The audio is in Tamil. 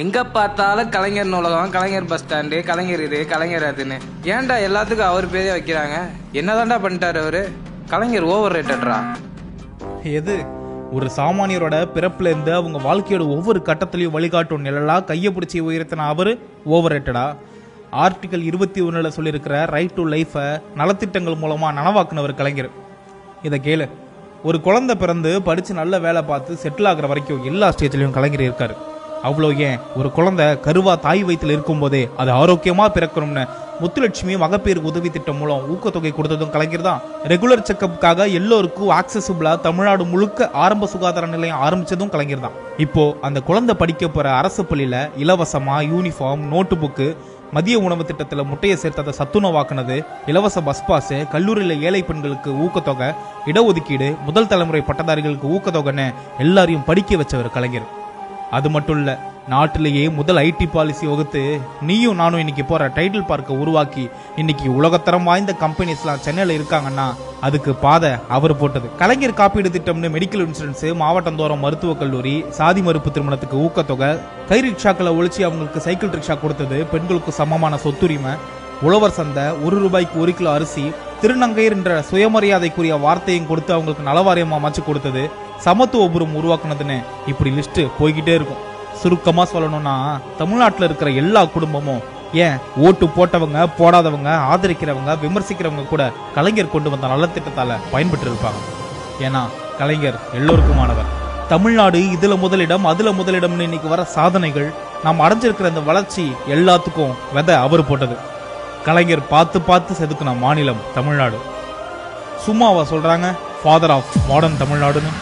எங்க பார்த்தாலும் கலைஞர் நூலகம், கலைஞர் பஸ் ஸ்டாண்டு, கலைஞர் இது, கலைஞர் அதுன்னு. ஏன்டா எல்லாத்துக்கும் அவர் பேரே வைக்கிறாங்க? என்னதான்டா பண்ணிட்டாரு அவரு? கலைஞர் ஓவர் ரேட்டட்ரா. எது ஒரு சாமானியரோட பிறப்புல இருந்து அவங்க வாழ்க்கையோட ஒவ்வொரு கட்டத்திலையும் வழிகாட்டும் நிழலா கையை பிடிச்சி உயர்த்தின அவரு ஓவர் ரேட்டடா? ஆர்டிகல் 21 சொல்லியிருக்கிற ரைட் டு லைஃபை நலத்திட்டங்கள் மூலமா நனவாக்குனவர் கலைஞர். இதை கேளு, ஒரு குழந்தை பிறந்து படிச்சு நல்ல வேலை பார்த்து செட்டில் ஆகுற வரைக்கும் எல்லா ஸ்டேஜ்லயும் கலைஞர் இருக்காரு. அவ்வளோ ஏன், ஒரு குழந்தை கருவா தாய் வயிற்றுல இருக்கும் போதே அது ஆரோக்கியமா பிறக்கணும்னு முத்துலட்சுமி மகப்பேறு உதவி திட்டம் மூலம் ஊக்கத்தொகை கொடுத்ததும் கலைஞர் தான். ரெகுலர் செக்கப்புக்காக எல்லோருக்கும் ஆக்சசிபிளா தமிழ்நாடு முழுக்க ஆரம்ப சுகாதார நிலையம் ஆரம்பிச்சதும் கலைஞர் தான். இப்போ அந்த குழந்தை படிக்க போற அரசு பள்ளியில இலவசமா யூனிஃபார்ம், நோட்டு புக்கு, மதிய உணவு திட்டத்தில் முட்டையை சேர்த்ததை சத்துணவாக்குனது, இலவச பஸ் பாஸ், கல்லூரியில் ஏழை பெண்களுக்கு ஊக்கத்தொகை, இடஒதுக்கீடு, முதல் தலைமுறை பட்டதாரிகளுக்கு ஊக்கத்தொகைன்னு எல்லாரையும் படிக்க வச்சவர் கலைஞர். அது மட்டும் இல்ல, நாட்டிலேயே முதல் ஐடி பாலிசி வகுத்து நீயும் நானும் இன்னைக்கு போற டைட்டில் பார்க்கை உருவாக்கி இன்னைக்கு உலகத்தரம் வாய்ந்த கம்பெனிஸ்லாம் சென்னையில இருக்காங்கன்னா அதுக்கு பாதை அவர் போட்டது. கலைஞர் காப்பீடு திட்டம்னு மெடிக்கல் இன்சூரன்ஸ், மாவட்டந்தோறும் மருத்துவக் கல்லூரி, சாதி மறுப்பு திருமணத்துக்கு ஊக்கத்தொகை, கை ரிக்ஷாக்களை ஒழிச்சு அவங்களுக்கு சைக்கிள் ரிக்ஷா கொடுத்தது, பெண்களுக்கு சமமான சொத்துரிமை, உழவர் சந்தை, 1 ரூபாய்க்கு 1 கிலோ அரிசி, திருநங்கையர் என்ற சுயமரியாதைக்குரிய வார்த்தையும் கொடுத்து அவங்களுக்கு நலவாரியமா அமைச்சு கொடுத்தது, சமத்துவபுரம் உருவாக்குனதுன்னு இப்படி லிஸ்ட் போய்கிட்டே இருக்கும். சுருக்கமா சொல்லணும்னா தமிழ்நாட்டில் இருக்கிற எல்லா குடும்பமும், ஏன் ஓட்டு போட்டவங்க, போடாதவங்க, ஆதரிக்கிறவங்க, விமர்சிக்கிறவங்க கூட கலைஞர் கொண்டு வந்த நலத்திட்டத்தால பயன்பெற்று இருப்பாங்க. ஏன்னா கலைஞர் எல்லோருக்குமானவர். தமிழ்நாடு இதுல முதலிடம், அதுல முதலிடம்னு இன்னைக்கு வர சாதனைகள், நாம் அடைஞ்சிருக்கிற இந்த வளர்ச்சி எல்லாத்துக்கும் விதை அவர் போட்டது. கலைஞர் பார்த்து பார்த்து செதுக்குன மாநிலம் தமிழ்நாடு. சும்மாவா சொல்றாங்க ஃபாதர் ஆஃப் மாடர்ன் தமிழ்நாடுன்னு?